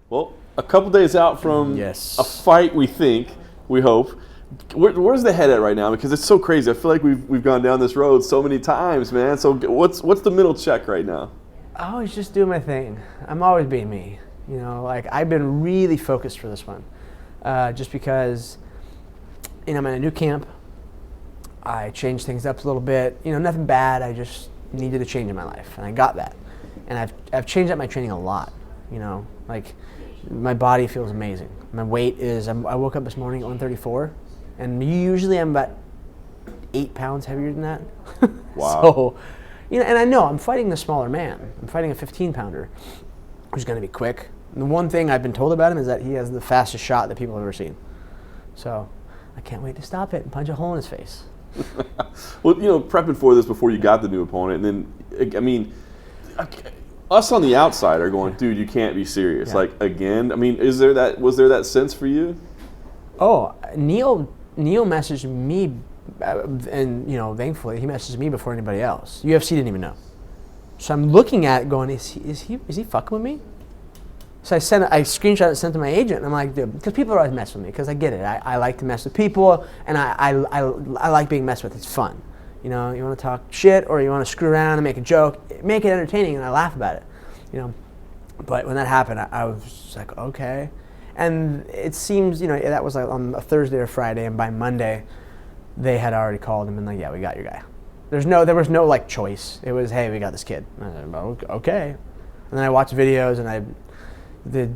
Well, a couple days out from a fight, we hope. Where's the head at right now? Because it's so crazy. I feel like we've gone down this road so many times, man. So what's the middle check right now? I always just do my thing. I'm always being me. Like I've been really focused for this one, just because, I'm in a new camp. I changed things up a little bit. Nothing bad. I just needed a change in my life, and I got that. And I've changed up my training a lot. Like my body feels amazing. My weight is. I woke up this morning at 134, and usually I'm about 8 pounds heavier than that. Wow. So, and I know I'm fighting the smaller man. I'm fighting a 15-pounder who's going to be quick. And the one thing I've been told about him is that he has the fastest shot that people have ever seen. So I can't wait to stop it and punch a hole in his face. Well, prepping for this before you got the new opponent, and then, us on the outside are going, dude, you can't be serious. Yeah. Like, again, was there that sense for you? Oh, Neil messaged me, and thankfully he messaged me before anybody else. UFC didn't even know. So I'm looking at it going, is he fucking with me? So I screenshot it, sent to my agent, and I'm like, dude, because people are always messing with me, because I get it. I like to mess with people, and I like being messed with. It's fun. You want to talk shit, or you want to screw around and make a joke, make it entertaining, and I laugh about it. But when that happened, I was like, okay. And it seems, that was like on a Thursday or Friday, and by Monday, they had already called him and like, yeah, we got your guy. There was no like choice. It was, hey, we got this kid. And I was like, okay. And then I watched videos, and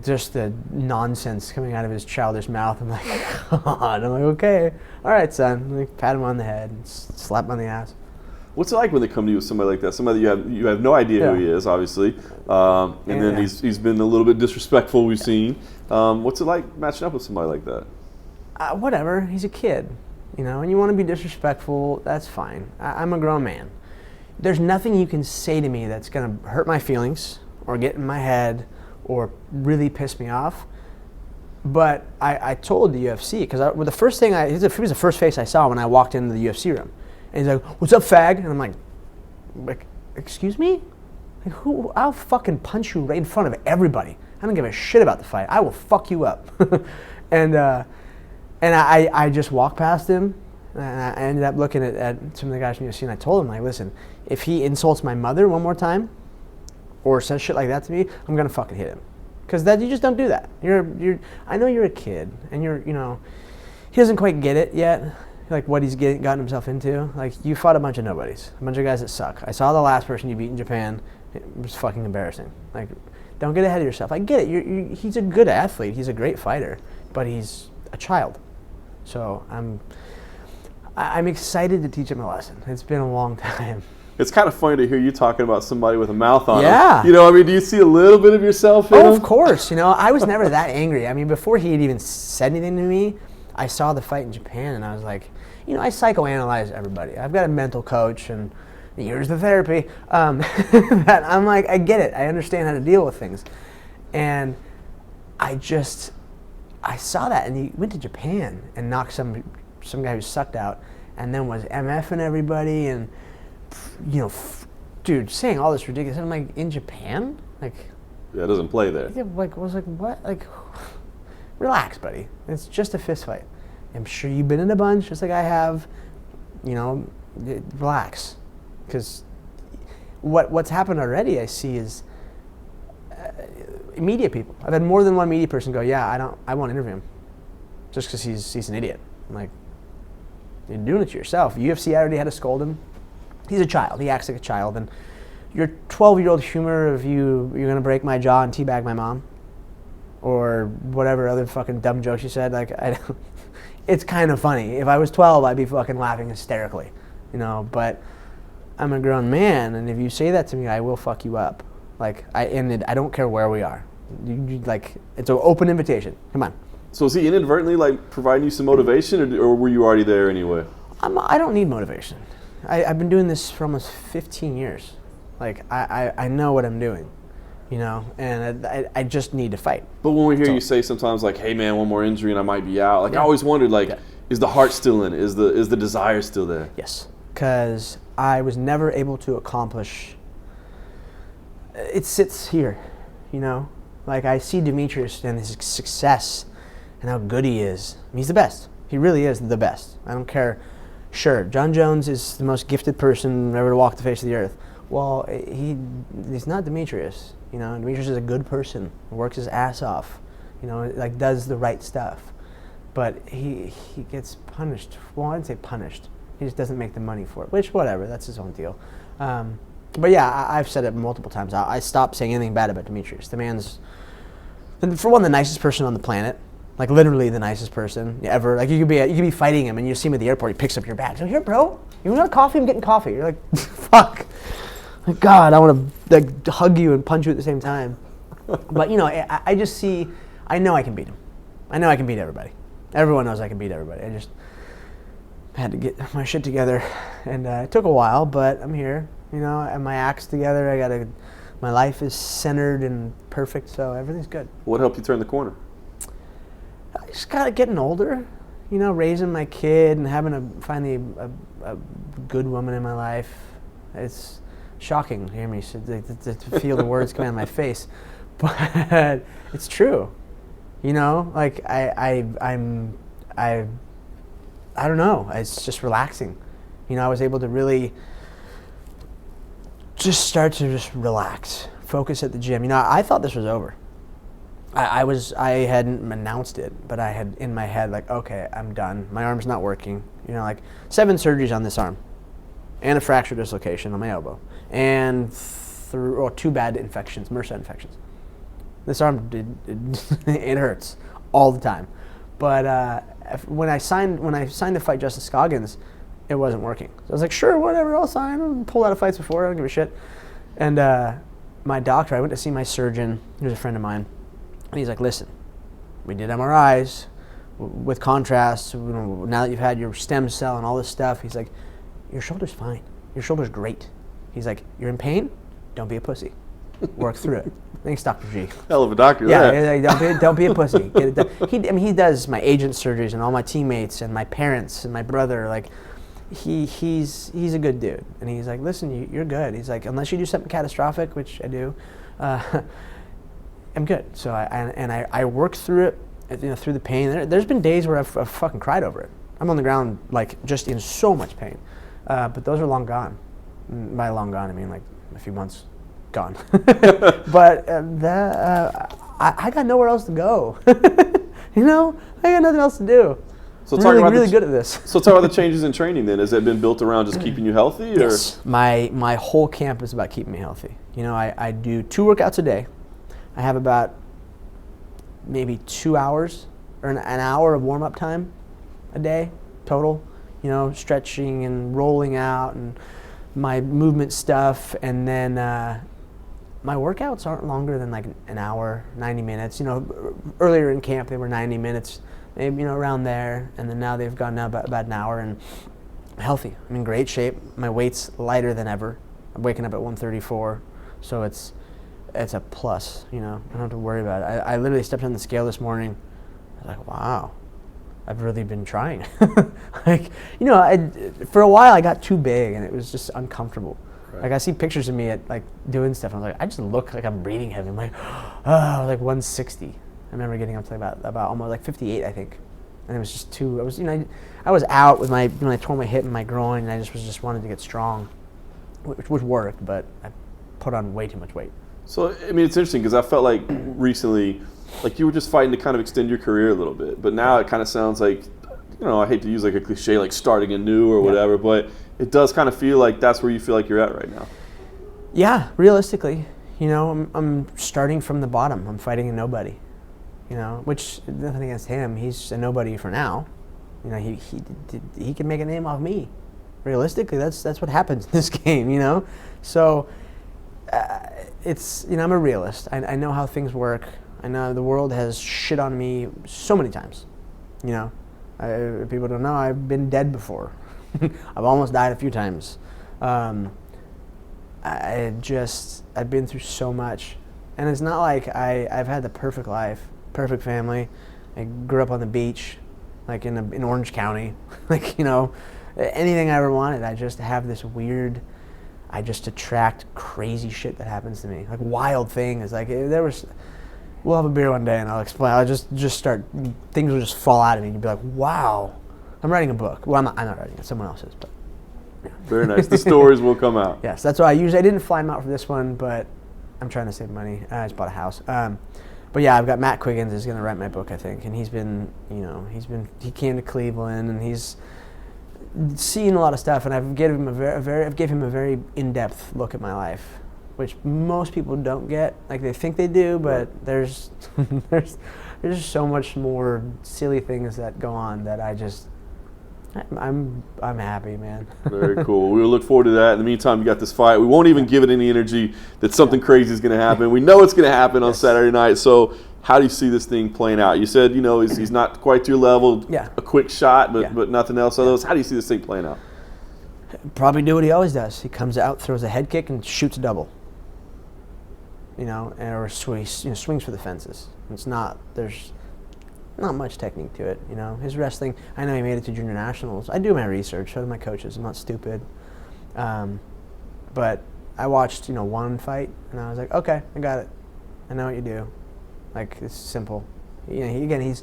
just the nonsense coming out of his childish mouth. I'm like, God. I'm like, okay, all right, son. Like, pat him on the head, and slap him on the ass. What's it like when they come to you with somebody like that? Somebody you have no idea who he is, obviously, then he's been a little bit disrespectful. We've seen. What's it like matching up with somebody like that? Whatever. He's a kid, and you want to be disrespectful. That's fine. I'm a grown man. There's nothing you can say to me that's gonna hurt my feelings or get in my head or really piss me off. But I told the UFC, because the first thing he was the first face I saw when I walked into the UFC room. And he's like, what's up, fag? And I'm like, excuse me? Like, I'll fucking punch you right in front of everybody. I don't give a shit about the fight. I will fuck you up. and I just walked past him, and I ended up looking at some of the guys from UFC, and I told him, like, listen, if he insults my mother one more time, or says shit like that to me, I'm gonna fucking hit him. Because you just don't do that. I know you're a kid, and he doesn't quite get it yet, like what he's gotten himself into. Like, you fought a bunch of nobodies, a bunch of guys that suck. I saw the last person you beat in Japan. It was fucking embarrassing. Like, don't get ahead of yourself. I get it. He's a good athlete. He's a great fighter, but he's a child. So I'm excited to teach him a lesson. It's been a long time. It's kind of funny to hear you talking about somebody with a mouth on yeah. him. Do you see a little bit of yourself in him? Of course. I was never that angry. Before he had even said anything to me, I saw the fight in Japan, and I was like, I psychoanalyze everybody. I've got a mental coach, and here's the therapy. That I'm like, I get it. I understand how to deal with things. And I saw that, and he went to Japan and knocked some guy who sucked out, and then was MFing everybody, and dude, saying all this ridiculous. I'm like, in Japan? Like, yeah, it doesn't play there. Yeah, like, I was like, what? Like, relax, buddy. It's just a fist fight. I'm sure you've been in a bunch, just like I have. Relax. Because what's happened already, I see, is media people. I've had more than one media person go, yeah, I won't interview him, just because he's an idiot. I'm like, you're doing it to yourself. UFC already had to scold him. He's a child. He acts like a child. And your 12-year-old humor of you're going to break my jaw and teabag my mom, or whatever other fucking dumb jokes you said, like, it's kind of funny. If I was 12, I'd be fucking laughing hysterically, but I'm a grown man, and if you say that to me, I will fuck you up. Like, I don't care where we are. It's an open invitation. Come on. So is he inadvertently, like, providing you some motivation, or were you already there anyway? I don't need motivation. I've been doing this for almost 15 years. Like, I know what I'm doing, and I just need to fight. But when we hear you say sometimes, like, hey, man, one more injury and I might be out, like, I always wondered, like, is the heart still in it? Is the desire still there? Yes, because I was never able to accomplish. It sits here, Like, I see Demetrious and his success and how good he is. I mean, he's the best. He really is the best. I don't care. Sure, John Jones is the most gifted person ever to walk the face of the earth. Well, he's not Demetrious. You know, Demetrious is a good person, works his ass off, you know, like does the right stuff. But he gets punished. Well, I didn't say punished. He just doesn't make the money for it, which, whatever, that's his own deal. But yeah, I've said it multiple times. I stopped saying anything bad about Demetrious. The man's, for one, the nicest person on the planet. Like, literally the nicest person ever. Like, you could be fighting him, and you see him at the airport. He picks up your bag. So, here, bro, you want coffee? I'm getting coffee. You're like, fuck. Like, God, I want to like hug you and punch you at the same time. But you know, I just see. I know I can beat him. I know I can beat everybody. Everyone knows I can beat everybody. I just had to get my shit together, and it took a while, but I'm here. You know, I have my acts together. My life is centered and perfect, so everything's good. What helped you turn the corner? I just got getting older, you know, raising my kid and having finally a good woman in my life. It's shocking to hear me to feel the words coming out of my face, but it's true. You know, like I don't know. It's just relaxing. You know, I was able to really just start to just relax, focus at the gym. You know, I thought this was over. I hadn't announced it, but I had in my head, like, okay, I'm done. My arm's not working. You know, like 7 surgeries on this arm, and a fracture dislocation on my elbow, and 2 bad infections, MRSA infections. This arm, it hurts all the time. But when I signed to fight Justice Scoggins, it wasn't working. So I was like, sure, whatever, I'll sign. I've pulled out of fights before. I don't give a shit. And my doctor, I went to see my surgeon, he was a friend of mine. And he's like, listen, we did MRIs with contrast. Now that you've had your stem cell and all this stuff, he's like, your shoulder's fine. Your shoulder's great. He's like, you're in pain? Don't be a pussy. Work through it. Thanks, Dr. G. Hell of a doctor. Yeah, don't be a pussy. Get it done. He does my agent surgeries and all my teammates and my parents and my brother. Like, he's a good dude. And he's like, listen, you're good. He's like, unless you do something catastrophic, which I do, I'm good. So I worked through it, you know, through the pain. There's been days where I've fucking cried over it. I'm on the ground, like, just in so much pain. But those are long gone. By long gone, I mean like a few months gone. But I got nowhere else to go. You know, I got nothing else to do. So I'm really good at this. So talk about the changes in training then. Has it been built around just keeping you healthy? Or? Yes. My whole camp is about keeping me healthy. You know, I do 2 workouts a day. I have about maybe 2 hours or an hour of warm-up time a day total. You know, stretching and rolling out and my movement stuff. And then my workouts aren't longer than like an hour, 90 minutes. You know, earlier in camp they were 90 minutes, maybe, you know, around there. And then now they've gone about an hour, and I'm healthy. I'm in great shape. My weight's lighter than ever. I'm waking up at 134, so it's a plus, you know. I don't have to worry about it. I literally stepped on the scale this morning. I was like, wow, I've really been trying. Like, you know, for a while I got too big and it was just uncomfortable. Right. Like, I see pictures of me at like doing stuff and I was like, I just look like I'm breathing heavy. I'm like, oh, I was like 160. I remember getting up to about almost like 58, I think. And it was just too, I was out with when I tore my hip and my groin, and I just wanted to get strong, which worked, but I put on way too much weight. So, I mean, it's interesting because I felt like recently, like you were just fighting to kind of extend your career a little bit. But now it kind of sounds like, you know, I hate to use like a cliche like starting anew or whatever, but it does kind of feel like that's where you feel like you're at right now. Yeah, realistically, you know, I'm starting from the bottom. I'm fighting a nobody, you know, which, nothing against him. He's a nobody for now. You know, he can make a name off me. Realistically, that's what happens in this game, you know. So it's, you know, I'm a realist. I know how things work. I know the world has shit on me so many times, you know. People don't know I've been dead before. I've almost died a few times. I've been through so much, and it's not like I've had the perfect life, perfect family. I grew up on the beach, like in Orange County, like, you know, anything I ever wanted. I just have this weird, I just attract crazy shit that happens to me, like wild things. Like there was, We'll have a beer one day, and I'll explain. I'll just start. Things will just fall out of me, and you'll be like, "Wow, I'm writing a book." Well, I'm not writing it. Someone else is, but. Yeah. Very nice. The stories will come out. Yes, that's why I didn't fly him out for this one, but I'm trying to save money. I just bought a house. But yeah, I've got Matt Quiggins is going to write my book, I think, and he came to Cleveland, and he's seen a lot of stuff, and I've given him a very in-depth look at my life, which most people don't get. Like, they think they do, but there's just so much more silly things that go on that I'm happy, man. Very cool. We will look forward to that. In the meantime, you got this fight. We won't even give it any energy that something crazy is going to happen. We know it's going to happen on Saturday night. So how do you see this thing playing out? You said, he's not quite to your level. Yeah. A quick shot, but nothing else. So how do you see this thing playing out? Probably do what he always does. He comes out, throws a head kick, and shoots a double. Or swings for the fences. There's not much technique to it, His wrestling, I know he made it to junior nationals. I do my research, so do my coaches. I'm not stupid. But I watched, one fight, and I was like, okay, I got it. I know what you do. Like, it's simple. He's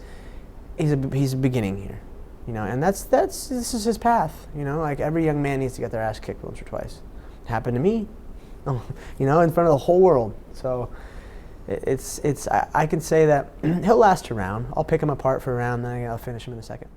beginning here, and this is his path, Like, every young man needs to get their ass kicked once or twice. It happened to me, in front of the whole world. So. I can say that he'll last a round. I'll pick him apart for a round, then I'll finish him in a second.